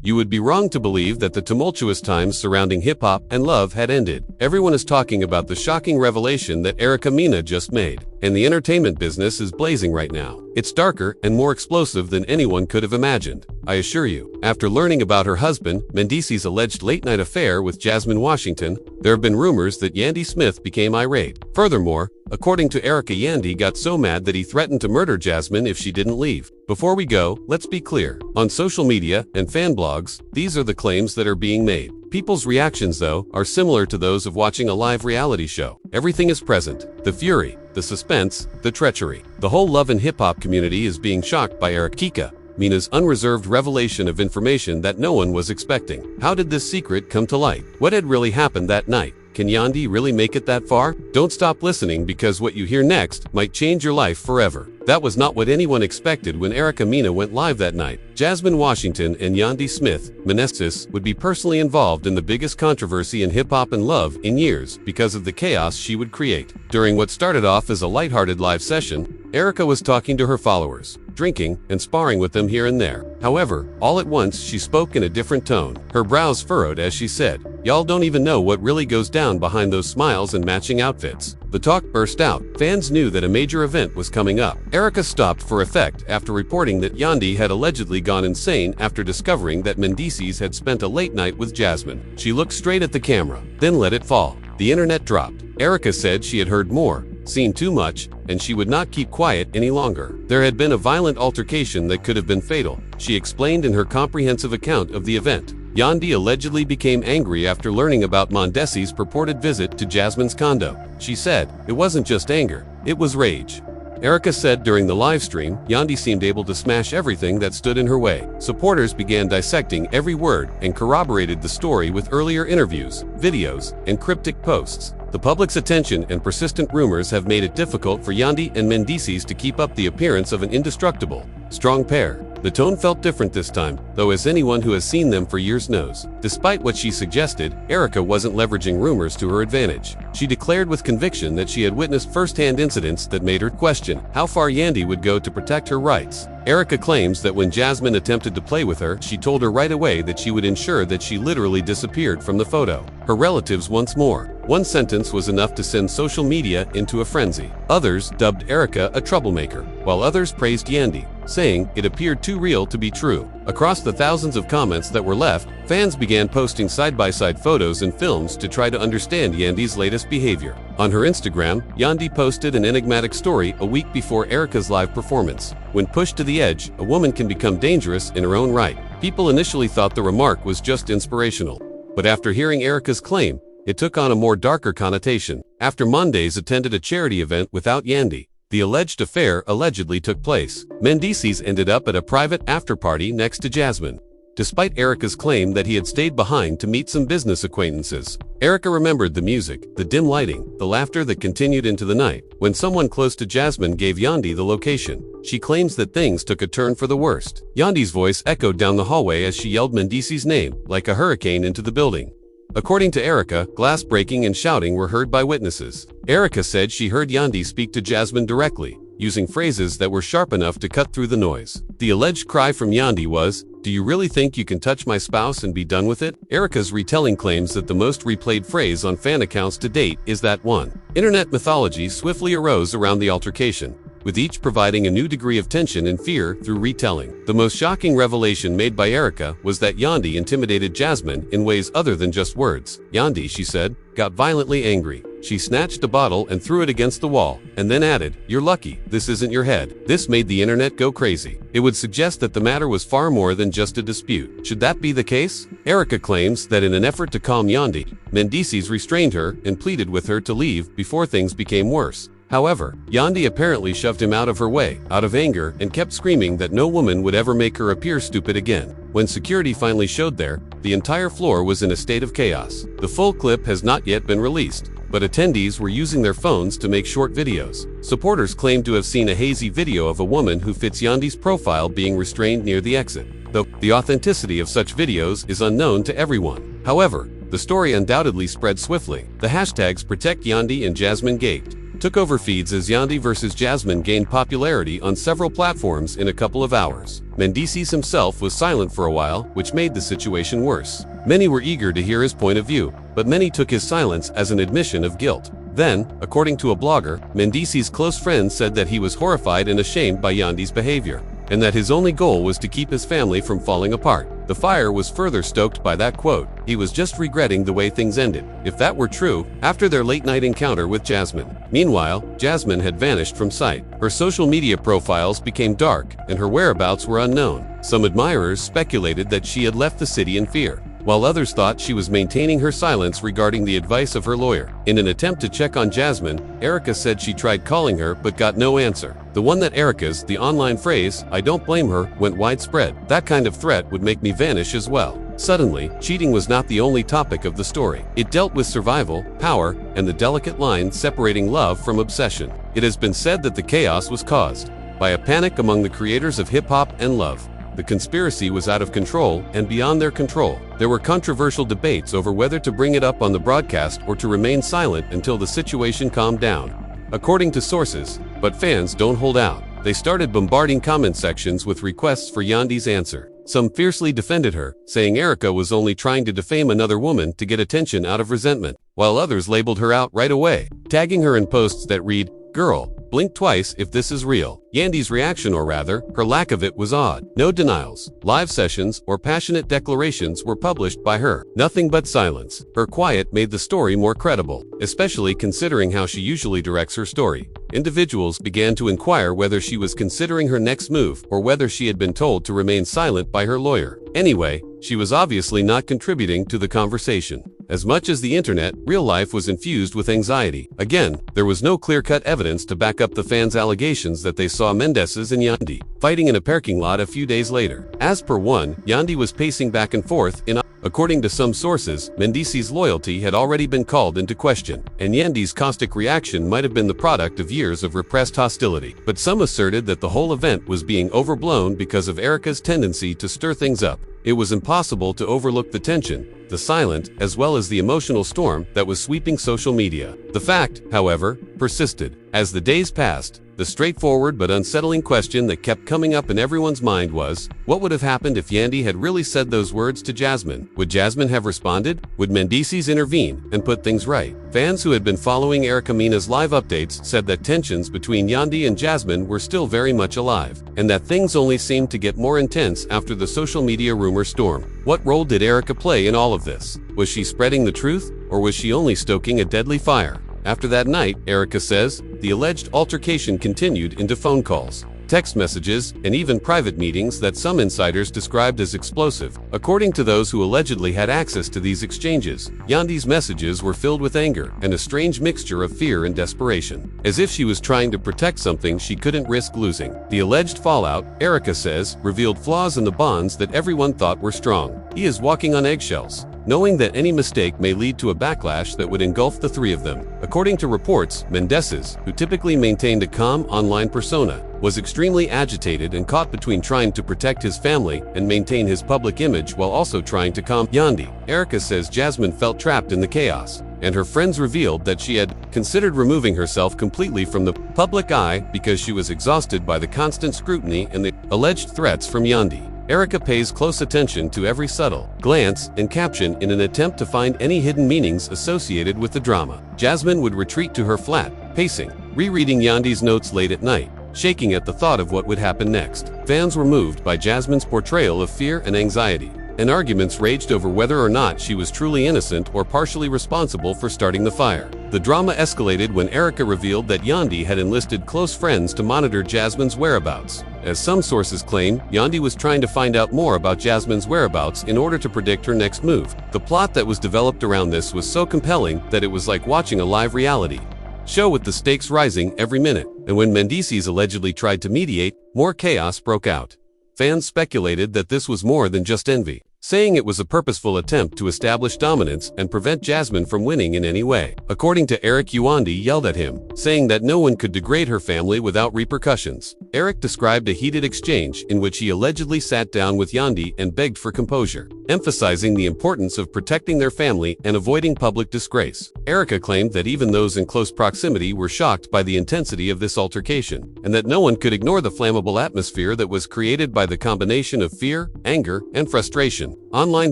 you would be wrong to believe that the tumultuous times surrounding hip-hop and love had ended. Everyone is talking about the shocking revelation that Mena just made, and the entertainment business is blazing right now. It's darker and more explosive than anyone could have imagined, I assure you. After learning about her husband, Mendeecees' alleged late-night affair with Jasmine Washington, there have been rumors that Yandy Smith became irate. Furthermore, according to Erica, Yandy got so mad that he threatened to murder Jasmine if she didn't leave. Before we go, let's be clear. On social media and fan blogs, these are the claims that are being made. People's reactions, though, are similar to those of watching a live reality show. Everything is present. The fury, the suspense, the treachery. The whole love and hip-hop community is being shocked by Erica, Mena's unreserved revelation of information that no one was expecting. How did this secret come to light? What had really happened that night? Can Yandy really make it that far? Don't stop listening, because what you hear next might change your life forever. That was not what anyone expected when Mena went live that night. Jasmine Washington and Yandy Smith, Mendeecees, would be personally involved in the biggest controversy in hip-hop and love in years because of the chaos she would create. During what started off as a lighthearted live session, Erica was talking to her followers, drinking and sparring with them here and there. However, all at once she spoke in a different tone. Her brows furrowed as she said, "Y'all don't even know what really goes down behind those smiles and matching outfits." The talk burst out. Fans knew that a major event was coming up. Erica stopped for effect after reporting that Yandy had allegedly gone insane after discovering that Mendeecees had spent a late night with Jasmine. She looked straight at the camera, then let it fall. The internet dropped. Erica said she had heard more, seen too much, and she would not keep quiet any longer. There had been a violent altercation that could have been fatal, she explained in her comprehensive account of the event. Yandy allegedly became angry after learning about Mendeecees' purported visit to Jasmine's condo. She said, "It wasn't just anger, it was rage." Erica said during the live stream, Yandy seemed able to smash everything that stood in her way. Supporters began dissecting every word and corroborated the story with earlier interviews, videos, and cryptic posts. The public's attention and persistent rumors have made it difficult for Yandy and Mendeecees to keep up the appearance of an indestructible, strong pair. The tone felt different this time, though, as anyone who has seen them for years knows. Despite what she suggested, Erica wasn't leveraging rumors to her advantage. She declared with conviction that she had witnessed first-hand incidents that made her question how far Yandy would go to protect her rights. Erica claims that when Jasmine attempted to play with her, she told her right away that she would ensure that she literally disappeared from the photo. Her relatives once more. One sentence was enough to send social media into a frenzy. Others dubbed Erica a troublemaker, while others praised Yandy, saying it appeared too real to be true. Across the thousands of comments that were left, fans began posting side-by-side photos and films to try to understand Yandy's latest behavior. On her Instagram, Yandy posted an enigmatic story a week before Erica's live performance. When pushed to the edge, a woman can become dangerous in her own right. People initially thought the remark was just inspirational, but after hearing Erica's claim, it took on a more darker connotation. After Mendeecees attended a charity event without Yandy, the alleged affair allegedly took place. Mendeecees ended up at a private after-party next to Jasmine, despite Erica's claim that he had stayed behind to meet some business acquaintances. Erica remembered the music, the dim lighting, the laughter that continued into the night. When someone close to Jasmine gave Yandy the location, she claims that things took a turn for the worst. Yandy's voice echoed down the hallway as she yelled Mendeecees' name, like a hurricane, into the building. According to Erica, glass breaking and shouting were heard by witnesses. Erica said she heard Yandy speak to Jasmine directly, using phrases that were sharp enough to cut through the noise. The alleged cry from Yandy was, "Do you really think you can touch my spouse and be done with it?" Erica's retelling claims that the most replayed phrase on fan accounts to date is that one. Internet mythology swiftly arose around the altercation, with each providing a new degree of tension and fear through retelling. The most shocking revelation made by Erica was that Yandy intimidated Jasmine in ways other than just words. Yandy, she said, got violently angry. She snatched a bottle and threw it against the wall, and then added, "You're lucky, this isn't your head." This made the internet go crazy. It would suggest that the matter was far more than just a dispute. Should that be the case? Erica claims that in an effort to calm Yandy, Mendeecees restrained her and pleaded with her to leave before things became worse. However, Yandy apparently shoved him out of her way, out of anger, and kept screaming that no woman would ever make her appear stupid again. When security finally showed there, the entire floor was in a state of chaos. The full clip has not yet been released, but attendees were using their phones to make short videos. Supporters claim to have seen a hazy video of a woman who fits Yandy's profile being restrained near the exit, though the authenticity of such videos is unknown to everyone. However, the story undoubtedly spread swiftly. The hashtags Protect Yandy and Jasmine gaped. took over feeds as Yandy vs. Jasmine gained popularity on several platforms in a couple of hours. Mendeecees himself was silent for a while, which made the situation worse. Many were eager to hear his point of view, but many took his silence as an admission of guilt. Then, according to a blogger, Mendeecees' close friend said that he was horrified and ashamed by Yandy's behavior, and that his only goal was to keep his family from falling apart. The fire was further stoked by that quote. He was just regretting the way things ended. If that were true, after their late-night encounter with Jasmine. Meanwhile, Jasmine had vanished from sight. Her social media profiles became dark, and her whereabouts were unknown. Some admirers speculated that she had left the city in fear, while others thought she was maintaining her silence regarding the advice of her lawyer. In an attempt to check on Jasmine, Erica said she tried calling her but got no answer. The one that Erica's, the online phrase, "I don't blame her," went widespread. That kind of threat would make me vanish as well. Suddenly, cheating was not the only topic of the story. It dealt with survival, power, and the delicate line separating love from obsession. It has been said that the chaos was caused by a panic among the creators of hip-hop and love. The conspiracy was out of control and beyond their control. There were controversial debates over whether to bring it up on the broadcast or to remain silent until the situation calmed down, according to sources. But fans don't hold out. They started bombarding comment sections with requests for Yandy's answer. Some fiercely defended her, saying Erica was only trying to defame another woman to get attention out of resentment, while others labeled her out right away, tagging her in posts that read, "Girl, blink twice if this is real." Yandy's reaction, or rather, her lack of it, was odd. No denials, live sessions, or passionate declarations were published by her. Nothing but silence. Her quiet made the story more credible, especially considering how she usually directs her story. Individuals began to inquire whether she was considering her next move or whether she had been told to remain silent by her lawyer. Anyway, she was obviously not contributing to the conversation. As much as the internet, real life was infused with anxiety. Again, there was no clear-cut evidence to back up the fans' allegations that they saw Mendeecees and Yandy fighting in a parking lot a few days later. As per one, Yandy was pacing back and forth in. According to some sources, Mendeecees' loyalty had already been called into question, and Yandy's caustic reaction might have been the product of years of repressed hostility. But some asserted that the whole event was being overblown because of Erica's tendency to stir things up. It was impossible to overlook the tension, the silent, as well as the emotional storm that was sweeping social media. The fact, however, persisted. As the days passed, the straightforward but unsettling question that kept coming up in everyone's mind was, what would have happened if Yandy had really said those words to Jasmine? Would Jasmine have responded? Would Mendeecees intervene and put things right? Fans who had been following Mena's live updates said that tensions between Yandy and Jasmine were still very much alive, and that things only seemed to get more intense after the social media rumor storm. What role did Erica play in all of this? Was she spreading the truth, or was she only stoking a deadly fire? After that night, Erica says, the alleged altercation continued into phone calls, text messages, and even private meetings that some insiders described as explosive. According to those who allegedly had access to these exchanges, Yandy's messages were filled with anger and a strange mixture of fear and desperation, as if she was trying to protect something she couldn't risk losing. The alleged fallout, Erica says, revealed flaws in the bonds that everyone thought were strong. He is walking on eggshells, knowing that any mistake may lead to a backlash that would engulf the three of them. According to reports, Mendeecees, who typically maintained a calm online persona, was extremely agitated and caught between trying to protect his family and maintain his public image while also trying to calm Yandy. Erica says Jasmine felt trapped in the chaos, and her friends revealed that she had considered removing herself completely from the public eye because she was exhausted by the constant scrutiny and the alleged threats from Yandy. Erica pays close attention to every subtle glance and caption in an attempt to find any hidden meanings associated with the drama. Jasmine would retreat to her flat, pacing, rereading Yandy's notes late at night, shaking at the thought of what would happen next. Fans were moved by Jasmine's portrayal of fear and anxiety, and arguments raged over whether or not she was truly innocent or partially responsible for starting the fire. The drama escalated when Erica revealed that Yandy had enlisted close friends to monitor Jasmine's whereabouts. As some sources claim, Yandy was trying to find out more about Jasmine's whereabouts in order to predict her next move. The plot that was developed around this was so compelling that it was like watching a live reality show with the stakes rising every minute. And when Mendeecees allegedly tried to mediate, more chaos broke out. Fans speculated that this was more than just envy, saying it was a purposeful attempt to establish dominance and prevent Jasmine from winning in any way. According to Eric, Yandy yelled at him, saying that no one could degrade her family without repercussions. Eric described a heated exchange in which he allegedly sat down with Yandy and begged for composure, emphasizing the importance of protecting their family and avoiding public disgrace. Erica claimed that even those in close proximity were shocked by the intensity of this altercation, and that no one could ignore the flammable atmosphere that was created by the combination of fear, anger, and frustration. Online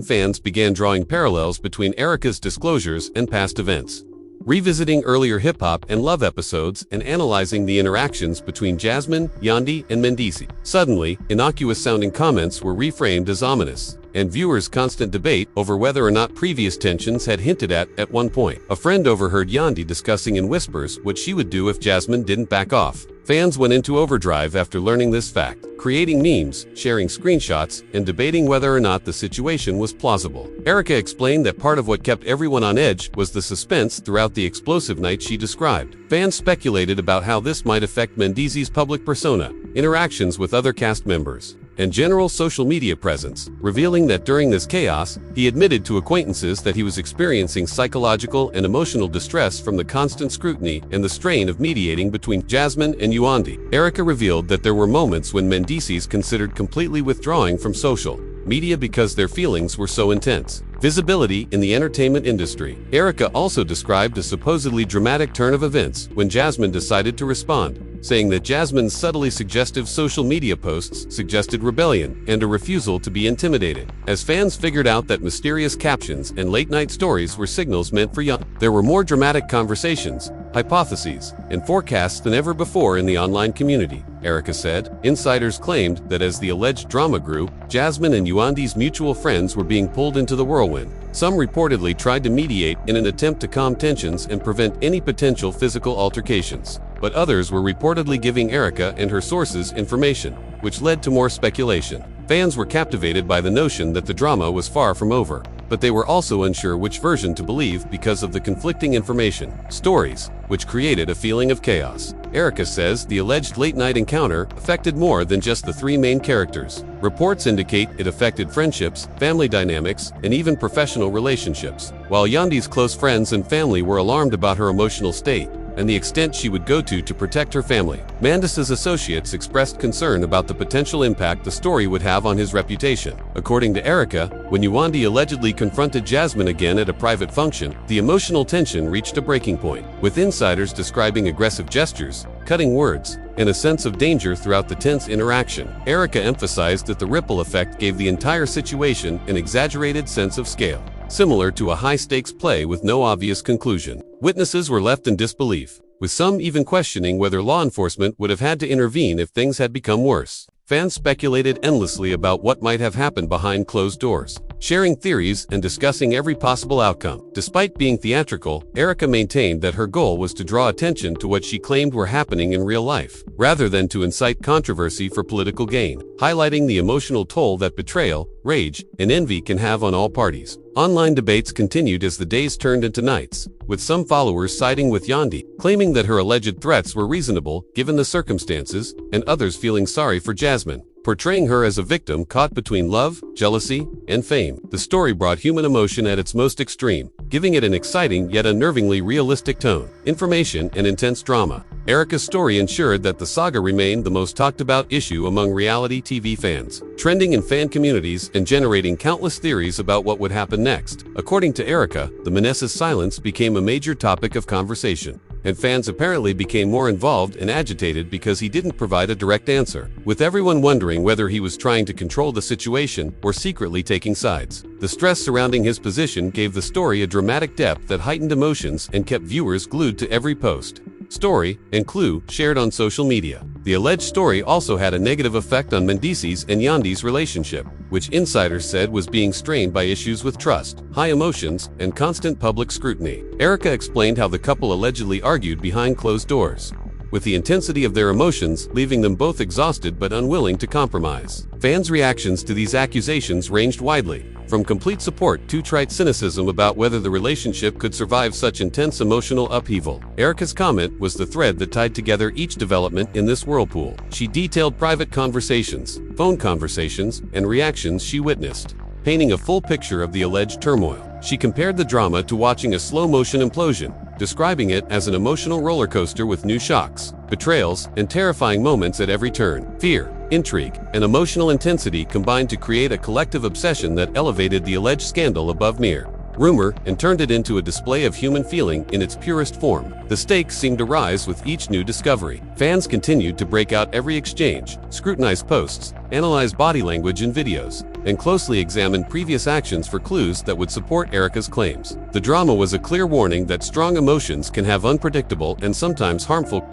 fans began drawing parallels between Erica's disclosures and past events, revisiting earlier hip-hop and love episodes and analyzing the interactions between Jasmine, Yandy, and Mendeecees. Suddenly, innocuous-sounding comments were reframed as ominous, and viewers' constant debate over whether or not previous tensions had hinted at one point. A friend overheard Yandy discussing in whispers what she would do if Jasmine didn't back off. Fans went into overdrive after learning this fact, creating memes, sharing screenshots, and debating whether or not the situation was plausible. Erica explained that part of what kept everyone on edge was the suspense throughout the explosive night she described. Fans speculated about how this might affect Mendeecees' public persona, interactions with other cast members, and general social media presence, revealing that during this chaos, he admitted to acquaintances that he was experiencing psychological and emotional distress from the constant scrutiny and the strain of mediating between Jasmine and Yandy. Erica revealed that there were moments when Mendeecees considered completely withdrawing from social media because their feelings were so intense. Visibility in the entertainment industry. Erica also described a supposedly dramatic turn of events when Jasmine decided to respond, saying that Jasmine's subtly suggestive social media posts suggested rebellion and a refusal to be intimidated. As fans figured out that mysterious captions and late-night stories were signals meant for young, there were more dramatic conversations, hypotheses, and forecasts than ever before in the online community. Erica said, insiders claimed that as the alleged drama grew, Jasmine and Yandy's mutual friends were being pulled into the whirlwind. Some reportedly tried to mediate in an attempt to calm tensions and prevent any potential physical altercations, but others were reportedly giving Erica and her sources information, which led to more speculation. Fans were captivated by the notion that the drama was far from over, but they were also unsure which version to believe because of the conflicting information, stories, which created a feeling of chaos. Erica says the alleged late-night encounter affected more than just the three main characters. Reports indicate it affected friendships, family dynamics, and even professional relationships. While Yandy's close friends and family were alarmed about her emotional state and the extent she would go to protect her family, Mendeecees' associates expressed concern about the potential impact the story would have on his reputation. According to Erica, when Yandy allegedly confronted Jasmine again at a private function, the emotional tension reached a breaking point, with insiders describing aggressive gestures, cutting words, and a sense of danger throughout the tense interaction. Erica emphasized that the ripple effect gave the entire situation an exaggerated sense of scale, similar to a high-stakes play with no obvious conclusion. Witnesses were left in disbelief, with some even questioning whether law enforcement would have had to intervene if things had become worse. Fans speculated endlessly about what might have happened behind closed doors, sharing theories and discussing every possible outcome. Despite being theatrical, Erica maintained that her goal was to draw attention to what she claimed were happening in real life, rather than to incite controversy for political gain, highlighting the emotional toll that betrayal, rage, and envy can have on all parties. Online debates continued as the days turned into nights, with some followers siding with Yandy, claiming that her alleged threats were reasonable given the circumstances, and others feeling sorry for Jasmine, portraying her as a victim caught between love, jealousy, and fame. The story brought human emotion at its most extreme, giving it an exciting yet unnervingly realistic tone, information, and intense drama. Erica's story ensured that the saga remained the most talked about issue among reality TV fans, trending in fan communities and generating countless theories about what would happen next. According to Erica, the Mendeecees' silence became a major topic of conversation, and fans apparently became more involved and agitated because he didn't provide a direct answer, with everyone wondering whether he was trying to control the situation or secretly taking sides. The stress surrounding his position gave the story a dramatic depth that heightened emotions and kept viewers glued to every post, story, and clue shared on social media. The alleged story also had a negative effect on Mendeecees and Yandy's relationship, which insiders said was being strained by issues with trust, high emotions, and constant public scrutiny. Erica explained how the couple allegedly argued behind closed doors, with the intensity of their emotions leaving them both exhausted but unwilling to compromise. Fans' reactions to these accusations ranged widely, from complete support to trite cynicism about whether the relationship could survive such intense emotional upheaval. Erica's comment was the thread that tied together each development in this whirlpool. She detailed private conversations, phone conversations, and reactions she witnessed, painting a full picture of the alleged turmoil. She compared the drama to watching a slow-motion implosion, describing it as an emotional roller coaster with new shocks, betrayals, and terrifying moments at every turn. Fear, intrigue, and emotional intensity combined to create a collective obsession that elevated the alleged scandal above mere rumor and turned it into a display of human feeling in its purest form. The stakes seemed to rise with each new discovery. Fans continued to break out every exchange, scrutinize posts, analyze body language and videos, and closely examine previous actions for clues that would support Erica's claims. The drama was a clear warning that strong emotions can have unpredictable and sometimes harmful.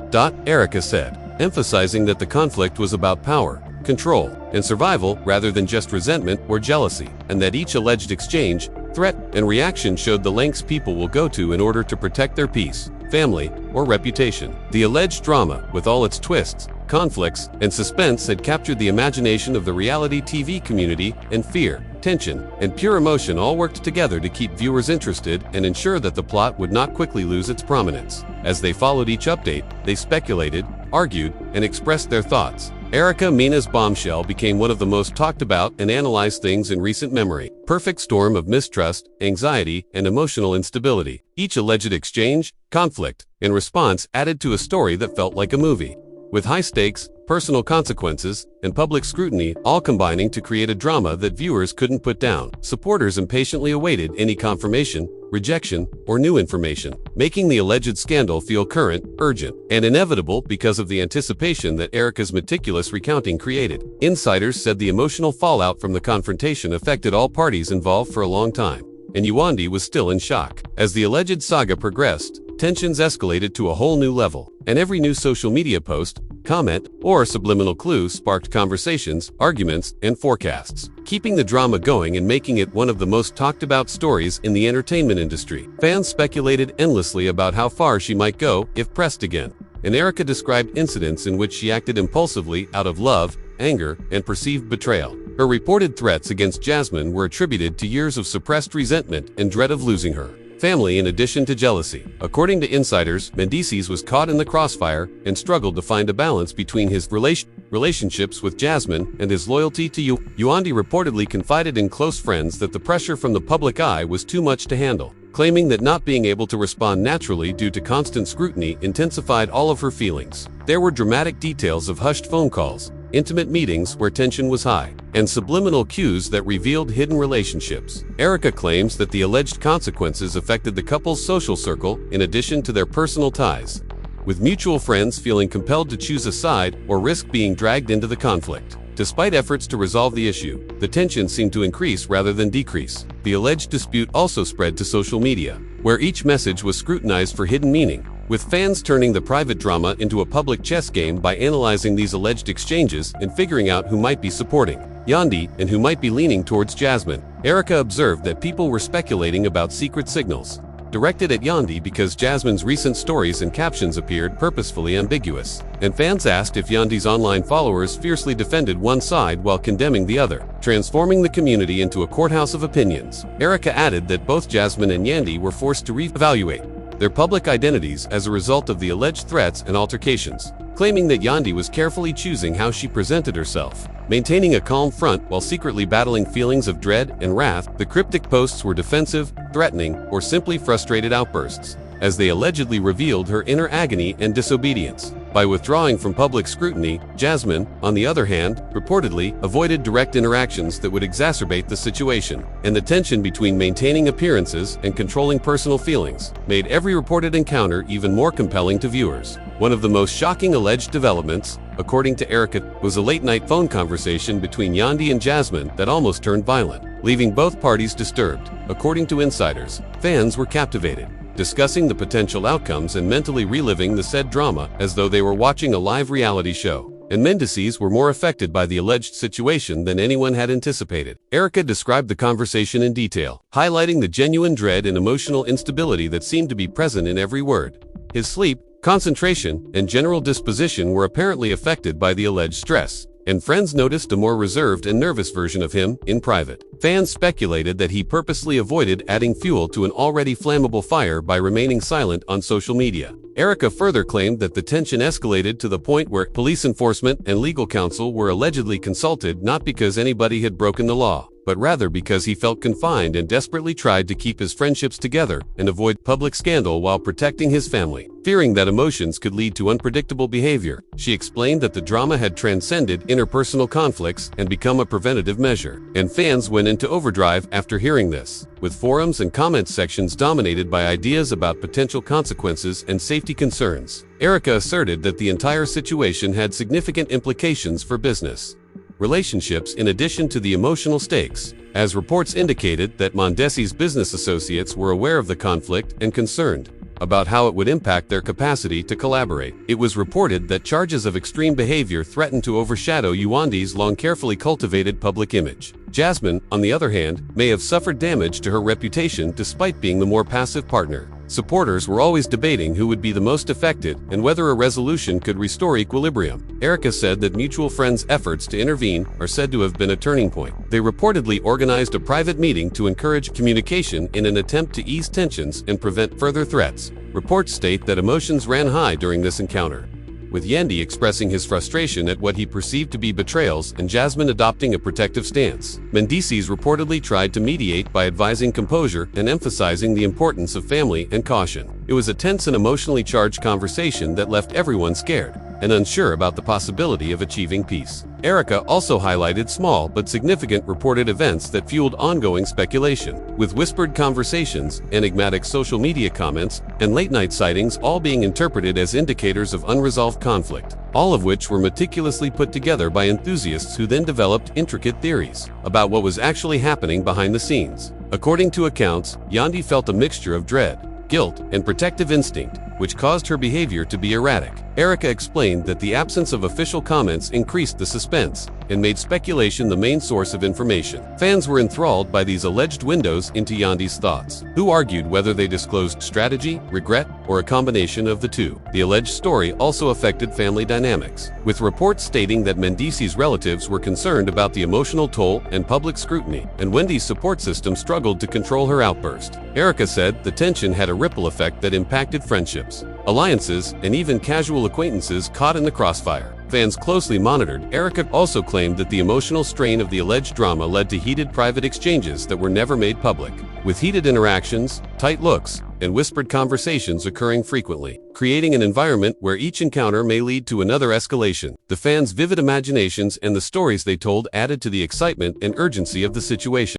Erica said, emphasizing that the conflict was about power, control, and survival rather than just resentment or jealousy, and that each alleged exchange, threat, and reaction showed the lengths people will go to in order to protect their peace, family, or reputation. The alleged drama, with all its twists, conflicts, and suspense, had captured the imagination of the reality TV community, and fear, tension, and pure emotion all worked together to keep viewers interested and ensure that the plot would not quickly lose its prominence. As they followed each update, they speculated, argued, and expressed their thoughts. Erica Mena's bombshell became one of the most talked about and analyzed things in recent memory. Perfect storm of mistrust, anxiety, and emotional instability. Each alleged exchange, conflict, and response added to a story that felt like a movie, with high stakes, personal consequences, and public scrutiny all combining to create a drama that viewers couldn't put down. Supporters impatiently awaited any confirmation, rejection, or new information, making the alleged scandal feel current, urgent, and inevitable because of the anticipation that Erica's meticulous recounting created. Insiders said the emotional fallout from the confrontation affected all parties involved for a long time, and Yandy was still in shock. As the alleged saga progressed, tensions escalated to a whole new level, and every new social media post, comment, or subliminal clue sparked conversations, arguments, and forecasts, keeping the drama going and making it one of the most talked about stories in the entertainment industry. Fans speculated endlessly about how far she might go if pressed again, and Erica described incidents in which she acted impulsively out of love, anger, and perceived betrayal. Her reported threats against Jasmine were attributed to years of suppressed resentment and dread of losing her family in addition to jealousy. According to insiders, Mendeecees was caught in the crossfire and struggled to find a balance between his relationships with Jasmine and his loyalty to Yandy reportedly confided in close friends that the pressure from the public eye was too much to handle, claiming that not being able to respond naturally due to constant scrutiny intensified all of her feelings. There were dramatic details of hushed phone calls, intimate meetings where tension was high, and subliminal cues that revealed hidden relationships. Erica claims that the alleged consequences affected the couple's social circle in addition to their personal ties, with mutual friends feeling compelled to choose a side or risk being dragged into the conflict. Despite efforts to resolve the issue, the tension seemed to increase rather than decrease. The alleged dispute also spread to social media, where each message was scrutinized for hidden meaning, with fans turning the private drama into a public chess game by analyzing these alleged exchanges and figuring out who might be supporting Yandy and who might be leaning towards Jasmine. Erica observed that people were speculating about secret signals directed at Yandy because Jasmine's recent stories and captions appeared purposefully ambiguous, and fans asked if Yandy's online followers fiercely defended one side while condemning the other, transforming the community into a courthouse of opinions. Erica added that both Jasmine and Yandy were forced to re-evaluate their public identities as a result of the alleged threats and altercations, claiming that Yandy was carefully choosing how she presented herself, maintaining a calm front while secretly battling feelings of dread and wrath. The cryptic posts were defensive, threatening, or simply frustrated outbursts, as they allegedly revealed her inner agony and disobedience. By withdrawing from public scrutiny, Jasmine, on the other hand, reportedly avoided direct interactions that would exacerbate the situation, and the tension between maintaining appearances and controlling personal feelings made every reported encounter even more compelling to viewers. One of the most shocking alleged developments, according to Erica, was a late-night phone conversation between Yandy and Jasmine that almost turned violent, leaving both parties disturbed. According to insiders, fans were captivated, discussing the potential outcomes and mentally reliving the said drama as though they were watching a live reality show. And Mendeecees were more affected by the alleged situation than anyone had anticipated. Erica described the conversation in detail, highlighting the genuine dread and emotional instability that seemed to be present in every word. His sleep, concentration, and general disposition were apparently affected by the alleged stress, and friends noticed a more reserved and nervous version of him in private. Fans speculated that he purposely avoided adding fuel to an already flammable fire by remaining silent on social media. Erica further claimed that the tension escalated to the point where police enforcement and legal counsel were allegedly consulted not because anybody had broken the law, but rather because he felt confined and desperately tried to keep his friendships together and avoid public scandal while protecting his family. Fearing that emotions could lead to unpredictable behavior, she explained that the drama had transcended interpersonal conflicts and become a preventative measure. And fans went into overdrive after hearing this, with forums and comment sections dominated by ideas about potential consequences and safety concerns. Erika asserted that the entire situation had significant implications for business relationships in addition to the emotional stakes, as reports indicated that Mendeecees' business associates were aware of the conflict and concerned about how it would impact their capacity to collaborate. It was reported that charges of extreme behavior threatened to overshadow Yandy's long carefully cultivated public image. Jasmine, on the other hand, may have suffered damage to her reputation despite being the more passive partner. Supporters were always debating who would be the most affected and whether a resolution could restore equilibrium. Erika said that mutual friends' efforts to intervene are said to have been a turning point. They reportedly organized a private meeting to encourage communication in an attempt to ease tensions and prevent further threats. Reports state that emotions ran high during this encounter, with Yandy expressing his frustration at what he perceived to be betrayals and Jasmine adopting a protective stance. Mendeecees reportedly tried to mediate by advising composure and emphasizing the importance of family and caution. It was a tense and emotionally charged conversation that left everyone scared and unsure about the possibility of achieving peace. Erika also highlighted small but significant reported events that fueled ongoing speculation, with whispered conversations, enigmatic social media comments, and late-night sightings all being interpreted as indicators of unresolved conflict, all of which were meticulously put together by enthusiasts who then developed intricate theories about what was actually happening behind the scenes. According to accounts, Yandy felt a mixture of dread, guilt, and protective instinct, which caused her behavior to be erratic. Erika explained that the absence of official comments increased the suspense and made speculation the main source of information. Fans were enthralled by these alleged windows into Yandy's thoughts, who argued whether they disclosed strategy, regret, or a combination of the two. The alleged story also affected family dynamics, with reports stating that Mendeecees' relatives were concerned about the emotional toll and public scrutiny, and Wendy's support system struggled to control her outburst. Erika said the tension had a ripple effect that impacted friendships, alliances, and even casual acquaintances caught in the crossfire. Fans closely monitored. Erika also claimed that the emotional strain of the alleged drama led to heated private exchanges that were never made public, with heated interactions, tight looks, and whispered conversations occurring frequently, creating an environment where each encounter may lead to another escalation. The fans' vivid imaginations and the stories they told added to the excitement and urgency of the situation.